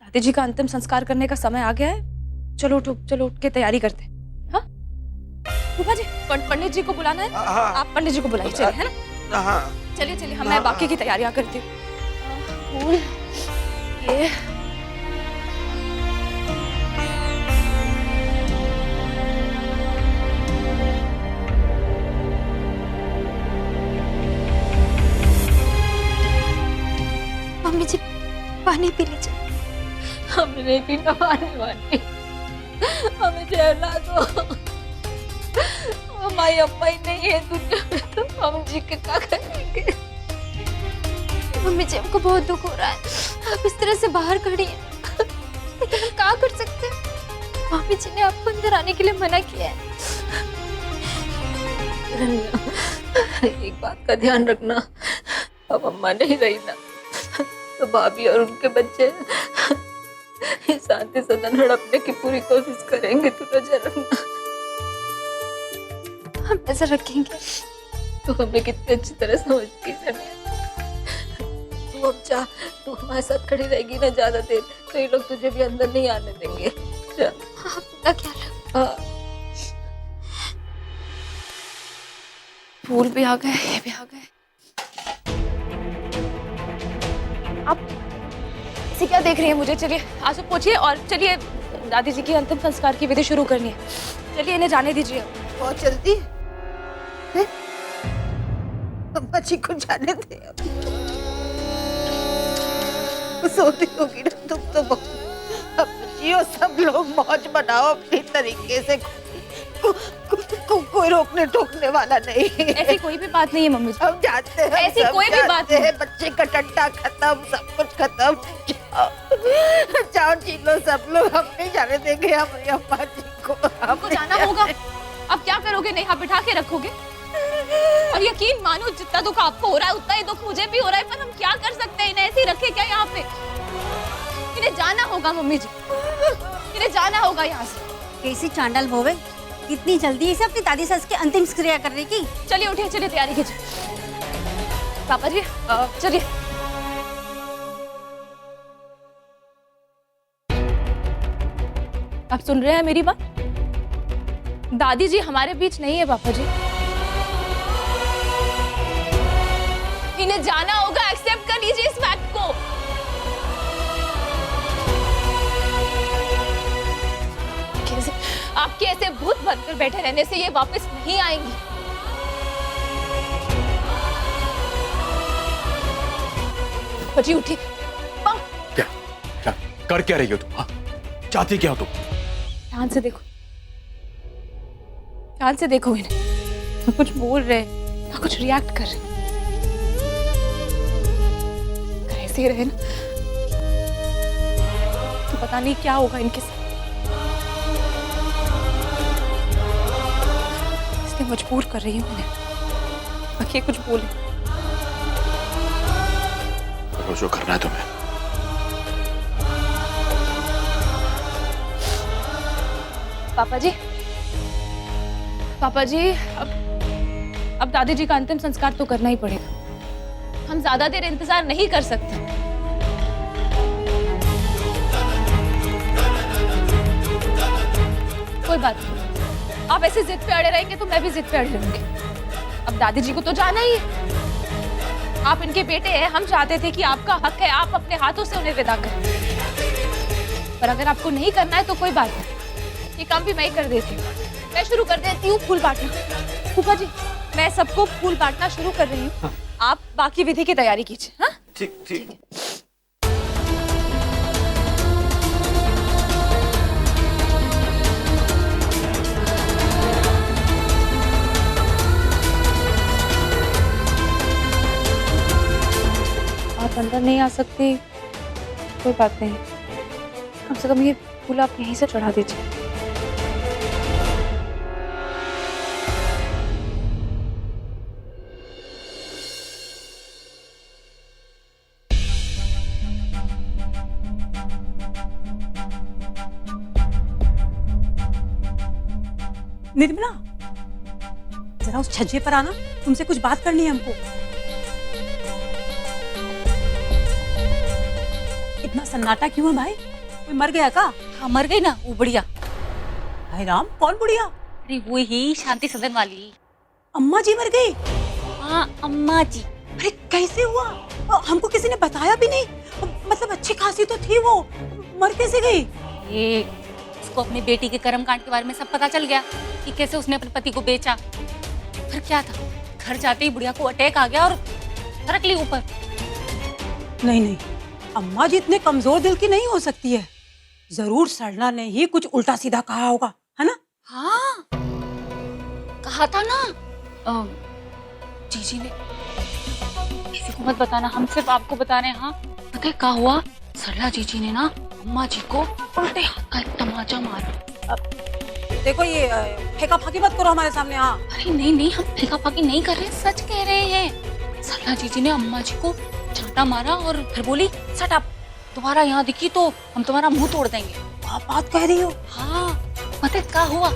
दादी जी का अंतिम संस्कार करने का समय आ गया है। चलो उठो, चलो उठ के तैयारी करते हैं। हाँ फूफा जी, पंडित जी को बुलाना है। आप पंडित जी को बुलाइए, चलिए, है ना? हाँ चलिए चलिए, मैं बाकी की तैयारियां करती हूँ। फूल ये मम्मी जी पानी पी लीजिए। हमें नहीं पीना पानी वानी, हमें जहला दो। हमारी अम्मा ही नहीं है दुनिया में, तो हम जी के क्या करेंगे? मम्मी जी हमको बहुत दुख हो रहा है, आप इस तरह से बाहर खड़ी हैं, लेकिन हम क्या कर सकते हैं? मम्मी जी ने आपको अंदर आने के लिए मना किया है। एक बात का ध्यान रखना, अब अम्मा नहीं रही ना, तो भाभी और उनके बच्चे शांति सदन हड़पने की पूरी कोशिश करेंगे, तू नजर रखना। हम नजर रखेंगे। तू हमें कितनी अच्छी तरह समझती है ना। तू अब जा, तू हमारे साथ खड़ी रहेगी ना ज्यादा देर, तो ये लोग तुझे भी अंदर नहीं आने देंगे। जा। आपका क्या लग? हाँ। फूल भी आ गए, ये भी आ गए। आप इसे क्या देख रही हैं मुझे? चलिए आंसू पोंछिए और चलिए दादी जी की अंतिम संस्कार की विधि शुरू करनी है। चलिए इन्हें जाने दीजिए। बहुत जल्दी है? अम्मा जी को जाने दे। सोती होगी ना तुम तो बहुत। अब जियो, सब लोग मौज बनाओ अपनी तरीके से। कोई रोकने टोकने वाला नहीं। ऐसी कोई भी बात नहीं है मम्मी जी। हम जानते हैं, ऐसी कोई भी बात नहीं है। बच्चे का टट्टा खत्म, सब कुछ खत्म। जाओ चीलो सब लोग, हम नहीं जाने देंगे हमारी अम्मा जी को। आपको जाना होगा। अब क्या करोगे? नहीं, आप बिठा के रखोगे? और यकीन मानो जितना दुख आपको हो रहा है उतना ही दुख मुझे भी हो रहा है, पर हम क्या कर सकते हैं? इन्हें ऐसे ही रखे क्या यहाँ पे? इन्हें जाना होगा मम्मी जी, इन्हें जाना होगा यहाँ से। कैसी चांडाल होवे, इतनी जल्दी से अपनी दादी सस की अंतिम क्रिया करने की। चलिए उठिए, चलिए तैयारी कीजिए। पापा जी चलिए। आप सुन रहे हैं मेरी बात? दादी जी हमारे बीच नहीं है पापा जी। इन्हें जाना होगा, एक्सेप्ट कर लीजिए इस फैक्ट को। कैसे आपके ऐसे भूत बनकर बैठे रहने से ये वापस नहीं आएंगी। पापा जी उठिए। क्या क्या कर क्या रही हो तुम? हाँ? चाहती क्या हो तुम? ध्यान से देखो, ध्यान से देखो इन्हें। ना कुछ बोल रहे, ना कुछ रिएक्ट कर रहे। अगर ऐसे ही रहे ना तो पता नहीं क्या होगा इनके साथ। इसलिए मजबूर कर रही हूँ इन्हें बाकी कुछ बोले। करो जो करना है तुम्हें। पापा जी अब दादी जी का अंतिम संस्कार तो करना ही पड़ेगा। हम ज्यादा देर इंतजार नहीं कर सकते। कोई बात नहीं, आप ऐसे जिद पे अड़े रहेंगे तो मैं भी जिद पे अड़े रहूंगी। अब दादी जी को तो जाना ही है। आप इनके बेटे हैं, हम चाहते थे कि आपका हक है, आप अपने हाथों से उन्हें विदा करें। पर अगर आपको नहीं करना है तो कोई बात नहीं, ये काम भी मैं ही कर देती हूँ। मैं शुरू कर देती हूँ फूल बांटना। फूफा जी मैं सबको फूल बांटना शुरू कर रही हूँ। आप बाकी विधि की तैयारी कीजिए। हाँ ठीक ठीक। आप अंदर नहीं आ सकती, कोई बात नहीं, कम से कम ये फूल आप यहीं से चढ़ा दीजिए। निर्मला जरा उस छज्जे पर आना, तुमसे कुछ बात करनी है हमको। इतना सन्नाटा क्यों है भाई? कोई मर गया का? हाँ मर गई ना वो बुढ़िया। हाय राम, कौन बुढ़िया? अरे वो ही शांति सदन वाली। अम्मा जी मर गई? हाँ अम्मा जी। अरे कैसे हुआ? हमको किसी ने बताया भी नहीं। मतलब अच्छी खासी तो थी वो, मर कैसे गई? ये उसको अपनी बेटी के कर्मकांड के बारे में सब पता चल गया कि कैसे उसने अपने पति को बेचा। फिर क्या था, घर जाते ही बुढ़िया को अटैक आ गया और सरक ली ऊपर। नहीं नहीं, अम्मा जी इतने कमजोर दिल की नहीं हो सकती है। जरूर सरला ने ही कुछ उल्टा सीधा कहा होगा, है ना? हाँ कहा था ना जीजी ने, किसी को मत बताना, हम सिर्फ आपको बता रहे हैं। हाँ पता है क्या हुआ, सरला जीजी ने ना अम्मा जी को उल्टे हाथ का एक तमाचा मारा। देखो ये फेंका फाकी मत करो हमारे सामने। हाँ अरे नहीं नहीं, हम फेंका फाकी नहीं कर रहे, सच कह रहे हैं। सरला जीजी ने अम्मा जी को चांटा मारा और फिर बोली सट अप, दोबारा यहाँ दिखी तो हम तुम्हारा मुंह तोड़ देंगे। आप बात कह रही हो? हाँ पता है क्या हुआ,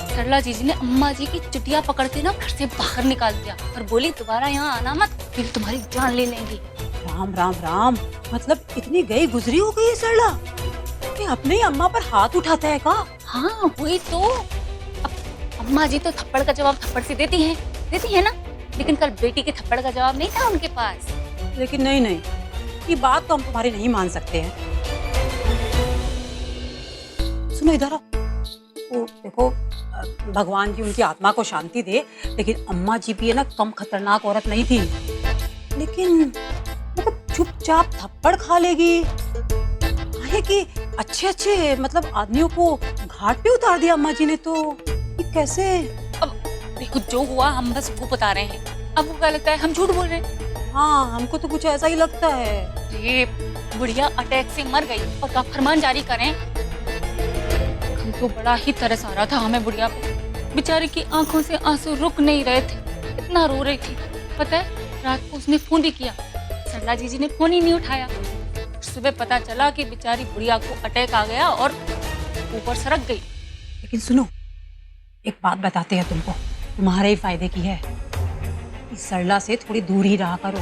सरला जीजी ने अम्मा जी की चुटिया पकड़ के ना घर से बाहर निकाल दिया और बोली दोबारा यहाँ आना मत, फिर तुम्हारी जान ले लेंगी। राम राम राम, मतलब इतनी गई गुजरी हो गई है सरला कि अपने ही अम्मा पर हाथ उठाता है का? हाँ वही तो। अब अम्मा जी तो थप्पड़ का जवाब थप्पड़ से देती है ना, लेकिन कल बेटी के थप्पड़ का जवाब नहीं था उनके पास। लेकिन नहीं नहीं, ये बात तो हम तुम्हारी नहीं मान सकते हैं। सुनो इधर आओ। वो देखो, भगवान जी उनकी आत्मा को शांति दे, लेकिन अम्मा जी भी है ना कम खतरनाक औरत नहीं थी। लेकिन मतलब चुपचाप थप्पड़ खा लेगी, है कि अच्छे अच्छे मतलब आदमियों को घाट पे उतार दिया अम्मा जी ने, तो ये कैसे? अब देखो जो हुआ हम बस वो बता रहे हैं, अब वो क्या लगता है हम झूठ बोल रहे हैं? हाँ हमको तो कुछ ऐसा ही लगता है। ये बुढ़िया अटैक से मर गई और क्या फरमान जारी करें? हम तो बड़ा ही तरस आ रहा था हमें बुढ़िया पे, बेचारी की आंखों से आंसू रुक नहीं रहे थे, इतना रो रही थी। पता है रात को उसने फोन भी किया, सरला जीजी ने फोन ही नहीं उठाया। सुबह पता चला कि बेचारी बुढ़िया को अटैक आ गया और ऊपर सरक गई। लेकिन सुनो, एक बात बताते हैं तुमको, तुम्हारे ही फायदे की है। इस सरला से थोड़ी दूर ही रहा करो,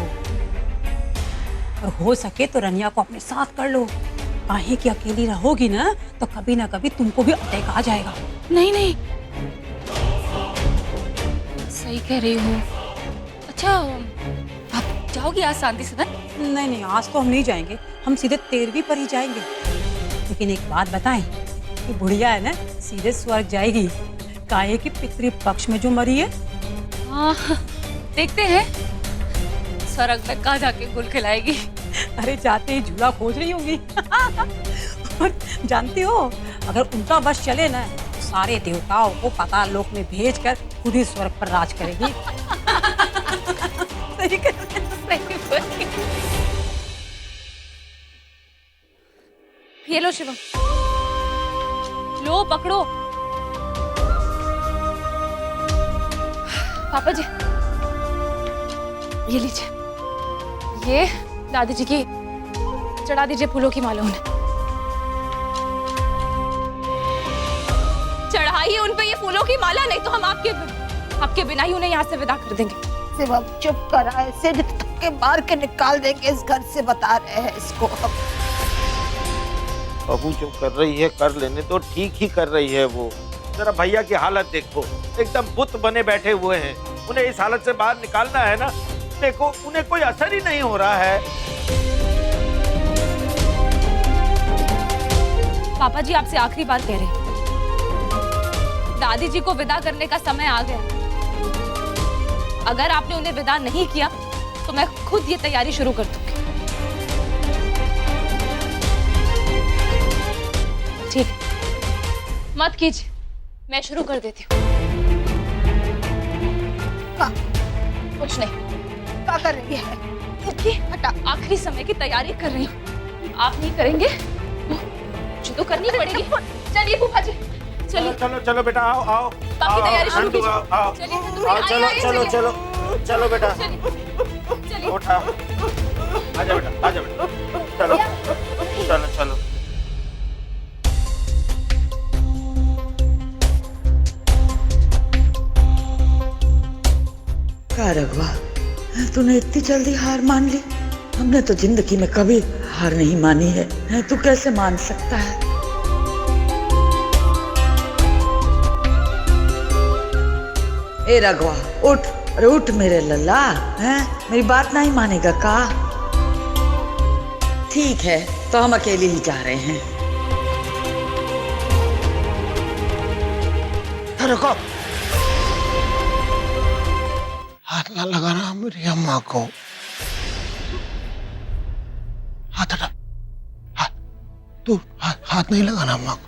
और हो सके तो रनिया को अपने साथ कर लो। काहे कि अकेली रहोगी ना तो कभी ना कभी तुमको भी अटैक आ जाएगा। नहीं नहीं सही कह रही हूँ। अच्छा आप जाओगी आज शांति सदन? नहीं नहीं, आज तो हम नहीं जाएंगे, हम सीधे 13वीं पर ही जाएंगे। लेकिन एक बात बताएं कि बुढ़िया है ना सीधे स्वर्ग जाएगी, काहे कि पितृ पक्ष में जो मरी है। हाँ देखते हैं स्वर्ग में कहाँ जाके गुल खिलाएगी। अरे जाते ही झूला खोज रही होगी। और जानती हो, अगर उनका बस चले ना तो सारे देवताओं को पाताल लोक में भेजकर खुद ही स्वर्ग पर राज करेगी। सही कह रहे हो, सही बोली। ये लो शिवम, लो पकड़ो। पापा जी ये लीजिए, ये दादी जी की चढ़ा दीजिए फूलों की माला उन्हें। चढ़ाइए उन पे ये फूलों की माला, नहीं तो हम आपके बिना ही उन्हें यहाँ से विदा कर देंगे। शिवम चुप कर, ऐसे धक्के मार के निकाल देंगे इस घर से, बता रहे हैं इसको हम। बहू जो कर रही है कर लेने तो, ठीक ही कर रही है वो। जरा भैया की हालत देखो, एकदम बुत बने बैठे हुए हैं। उन्हें इस हालत से बाहर निकालना है ना, देखो उन्हें कोई असर ही नहीं हो रहा है। पापा जी आपसे आखिरी बार कह रहे हैं, दादी जी को विदा करने का समय आ गया। अगर आपने उन्हें विदा नहीं किया तो मैं खुद ये तैयारी शुरू कर दूंगी। ठीक, मत कीजिए, मैं शुरू कर देती हूँ। कुछ नहीं, क्या कर रही है? क्योंकि आखिरी समय की तैयारी कर रही हूँ। आप नहीं करेंगे मुझे तो करनी पड़ेगी। चलिए फूफा जी, चलिए। चलो चलो बेटा, आओ आओ, बाकी तैयारी शुरू कीजिए। आओ, चलिए चलो चलो चलो चलो बेटा, चलिए। उठा, आजा बेटा, आजा बेटा, चलो चलो चलो। क्या रघुआ, तूने इतनी जल्दी हार मान ली? हमने तो जिंदगी में कभी हार नहीं मानी है, तू कैसे मान सकता है? ए रघुआ उठ, अरे उठ मेरे लल्ला, हैं मेरी बात नहीं मानेगा का? ठीक है तो हम अकेले ही जा रहे हैं। रुको, हाथ ना लगाना मेरी अम्मा को। हाथ हटा, तू हाथ नहीं लगाना अम्मा को।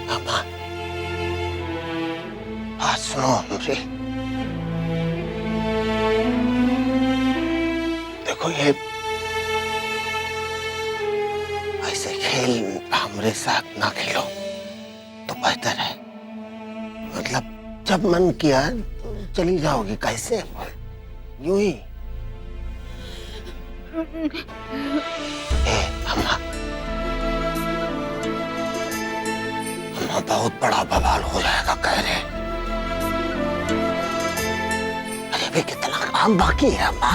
अम्मा, बात सुनो हमसे। देखो ये ऐसे खेल हमारे साथ ना खेलो तो बेहतर है। मतलब जब मन किया तो चली जाओगी, कैसे यूं ही। अम्मा, अम्मा बहुत बड़ा बवाल हो जाएगा कह रहे। अरे अभी कितना काम बाकी है अम्मा,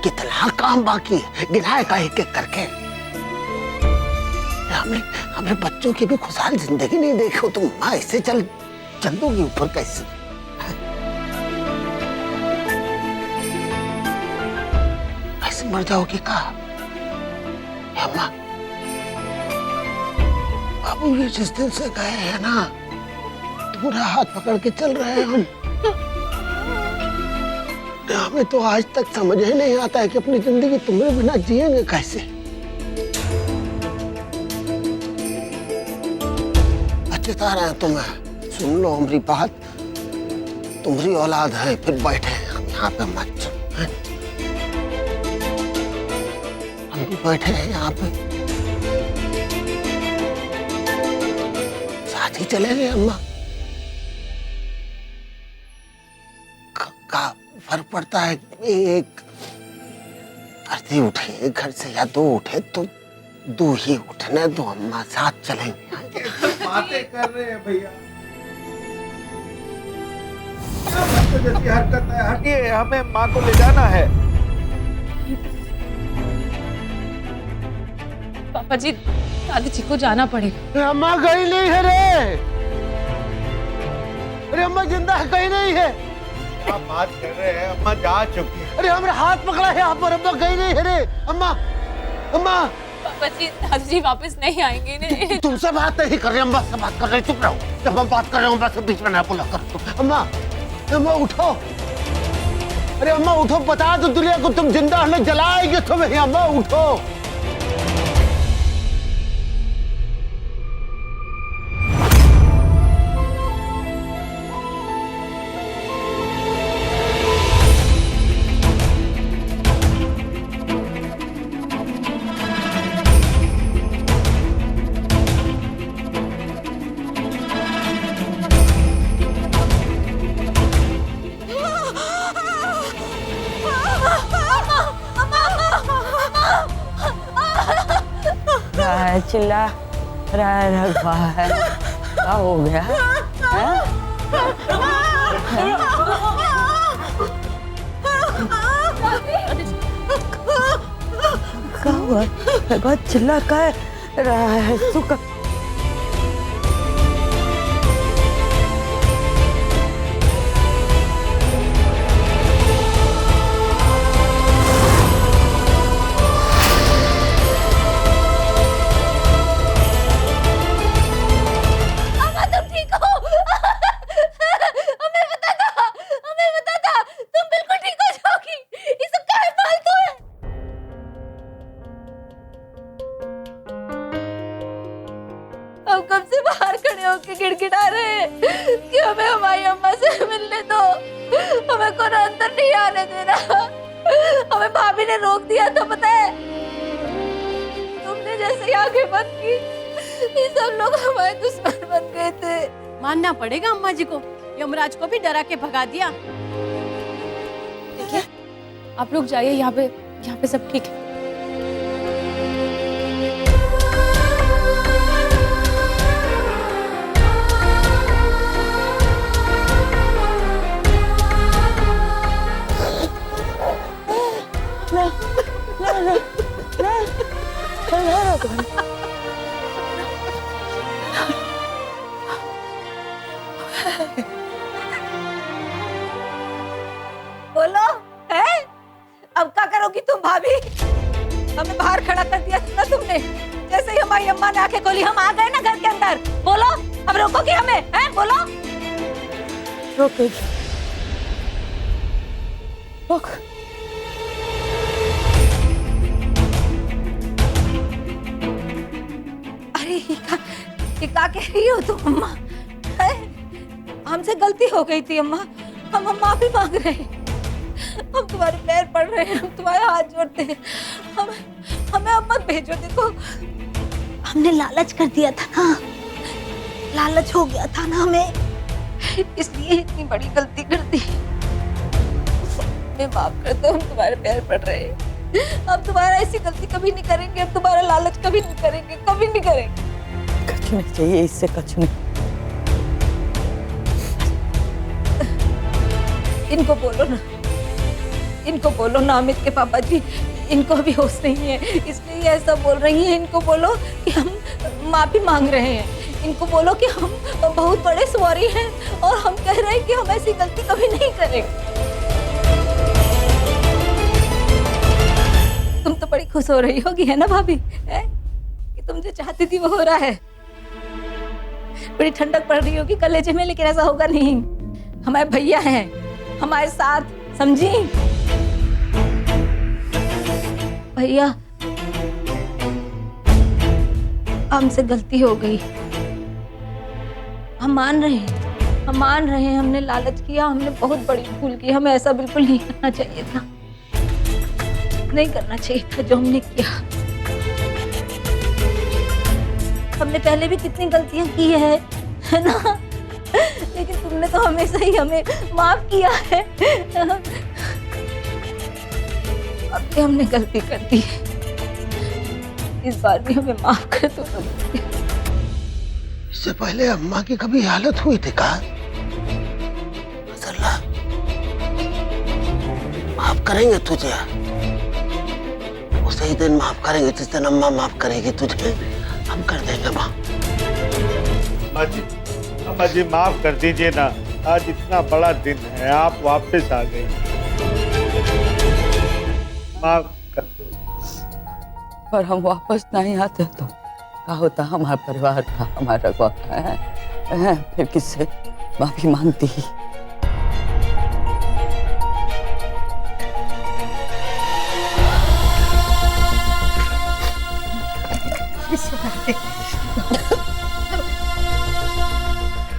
कितना काम बाकी है, गिनाएगा एक एक करके। हमने बच्चों की भी खुशहाल जिंदगी नहीं देखी हो तुम माँ, ऐसे चल दोगी ऊपर कैसे? ऐसे मर जाओगी का अम्मा? बाबू ये जिस दिन से गए हैं ना, तुम्हारा हाथ पकड़ के चल रहे हैं हम। हमें तो आज तक समझ ही नहीं आता है कि अपनी जिंदगी तुम्हारे बिना जिएंगे कैसे। बता रहे हैं तुम्हें, सुन लो हमारी बात। तुम्हारी औलाद है, फिर बैठे हैं हम यहाँ पे, मत हैं? हम भी बैठे हैं यहाँ पे, साथ ही चलेंगे अम्मा। का फर्क पड़ता है, एक आरती उठे घर से या दो उठे तो दो ही उठने दो अम्मा, साथ चलेंगे। बातें कर रहे हैं भैया, जैसी हरकत है। हटिए, हमें माँ को ले जाना है। पापा जी, दादी जी को जाना पड़ेगा। अम्मा गई नहीं है रे, अरे अम्मा जिंदा है, कहीं नहीं है। आप बात कर रहे हैं, अम्मा जा चुकी है। अरे हमारे हाथ पकड़ा है यहाँ पर, अम्मा गई नहीं है रे। अम्मा, अम्मा। पापा जी, दादी जी वापस नहीं आएंगे ने। तुमसे बात नहीं कर रहे, अम्मा से बात कर रहे, चुप रहो। जब हम बात कर रहे हैं अम्मा से बीच में ना बोला कर। अम्मा, अम्मा उठो, अरे अम्मा उठो, बता दो दुनिया को तुम जिंदा हो, जलाएंगे तुम्हें। अम्मा उठो। चिल्ला रघुआ है, क्या हो गया है? क्या हुआ? बहुत चिल्ला का रहा है सुका। गिड़गिड़ा रहे हैं कि हमें हमारी अम्मा से मिलने दो, हमें कोई अंदर नहीं आने देना। हमें भाभी ने रोक दिया था, पता है? तुमने वजह से आंखें बंद की। ये सब लोग हमारे दुश्मन बन गए थे। मानना पड़ेगा अम्मा जी को, यमराज को भी डरा के भगा दिया। देखिए आप लोग जाइए, यहाँ पे सब ठीक है। बोलो है, अब क्या करोगी तुम भाभी? हमें बाहर खड़ा कर दिया था ना तुमने। जैसे ही हमारी अम्मा ने आंखें खोली हम आ गए ना घर के अंदर। बोलो अब रोकोगी हमें? हैं बोलो। रोकोगी? रोक। अरे ये क्या कह रही हो तुम अम्मा? हमसे गलती हो गई थी अम्मा, हम माफी मांग रहे हैं। हम तुम्हारे पैर पड़ रहे हैं, हम तुम्हारे हाथ जोड़ते हैं। हमें अब मत भेजो। देखो हमने लालच कर दिया था ना, लालच हो गया था ना हमें, इसलिए इतनी बड़ी गलती कर दी। हमें माफ कर दो, हम तुम्हारे पैर पड़ रहे हैं। अब तुम्हारा ऐसी गलती कभी नहीं करेंगे, अब तुम्हारा लालच कभी नहीं करेंगे, कभी नहीं करेंगे। कुछ नहीं चाहिए इससे, कुछ नहीं। इनको बोलो ना, इनको बोलो ना अमित के पापा जी, इनको अभी होश नहीं है इसलिए ये ऐसा बोल रही हैं। इनको बोलो कि हम माफी मांग रहे हैं। इनको बोलो कि हम बहुत बड़े सॉरी हैं और हम कह रहे हैं कि हम ऐसी गलती कभी नहीं करेंगे। तुम तो बड़ी खुश हो रही होगी है ना भाभी, है? कि तुम जो चाहती थी वो हो रहा है। बड़ी ठंडक पड़ रही होगी कलेजे में, लेकिन ऐसा होगा नहीं। हमारे भैया हैं हमारे साथ, समझी? भैया हमसे गलती हो गई, हम मान रहे हैं, हम मान रहे हैं। हमने लालच किया, हमने बहुत बड़ी भूल की। हमें ऐसा बिल्कुल नहीं करना चाहिए था, नहीं करना चाहिए था जो हमने किया। हमने पहले भी कितनी गलतियां की है ना, लेकिन तुमने तो हमेशा ही हमें माफ किया है। अब भी हमने गलती कर दी, इस बार भी हमें माफ कर दो। इससे पहले अम्मा की कभी हालत हुई थी का? माफ करेंगे तुझे, उसे ही दिन माफ करेंगे जिस दिन अम्मा माफ करेगी तुझे। हम कर देंगे माफ। अम्मा जी माफ कर दीजिए ना, आज इतना बड़ा दिन है, आप वापस आ गए, माफ कर दो। पर हम वापस नहीं आते तो क्या होता हमारे परिवार का, हमारा रखवाला है, फिर किससे माफी मांगती?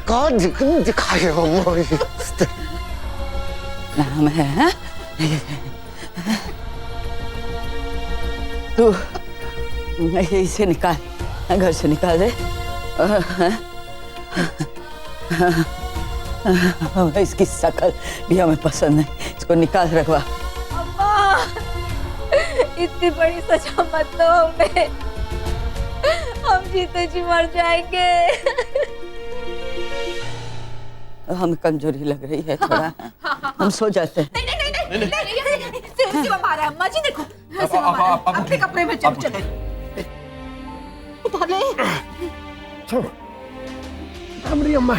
कौन दिखाए नाम है तू इसे निकाल, घर से निकाल दे। इसकी शक्ल भी हमें पसंद नहीं, इसको निकाल रखवा। अम्मा इतनी बड़ी सजा मत दो हमें, हम जीते जी मर जाएंगे। हमें कमजोरी लग रही है थोड़ा, हम सो जाते हैं। अम्मा जी देखो, अपने कपड़े में चल चले। छोड़ो हमारी अम्मा।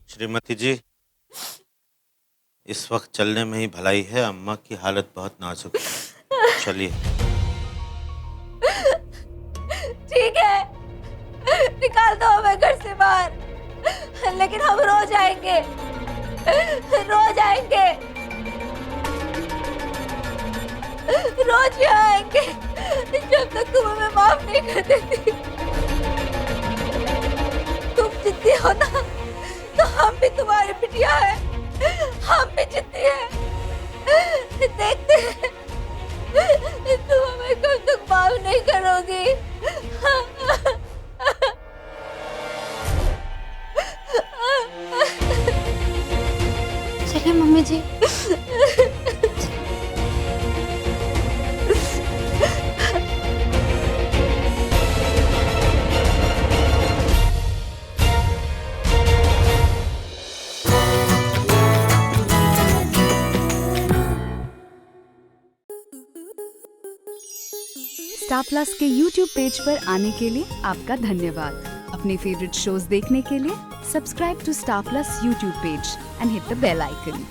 श्रीमती जी, इस वक्त चलने में ही भलाई है, अम्मा की हालत बहुत नाजुक है, चलिए। ठीक है, निकाल दो हमें घर से बाहर, लेकिन हम रो जाएंगे, रोज आएंगे, रोज यहाँ आएंगे जब तक तुम हमें माफ नहीं कर देती। तुम जितनी हो ना तो हम भी तुम्हारी बिटिया है, हम भी जितनी है। देखते हैं तुम हमें कब तक माफ नहीं करोगी। चलिए मम्मी जी। स्टार प्लस के YouTube पेज पर आने के लिए आपका धन्यवाद। अपने फेवरेट शोज देखने के लिए subscribe to star plus YouTube page and hit the bell icon.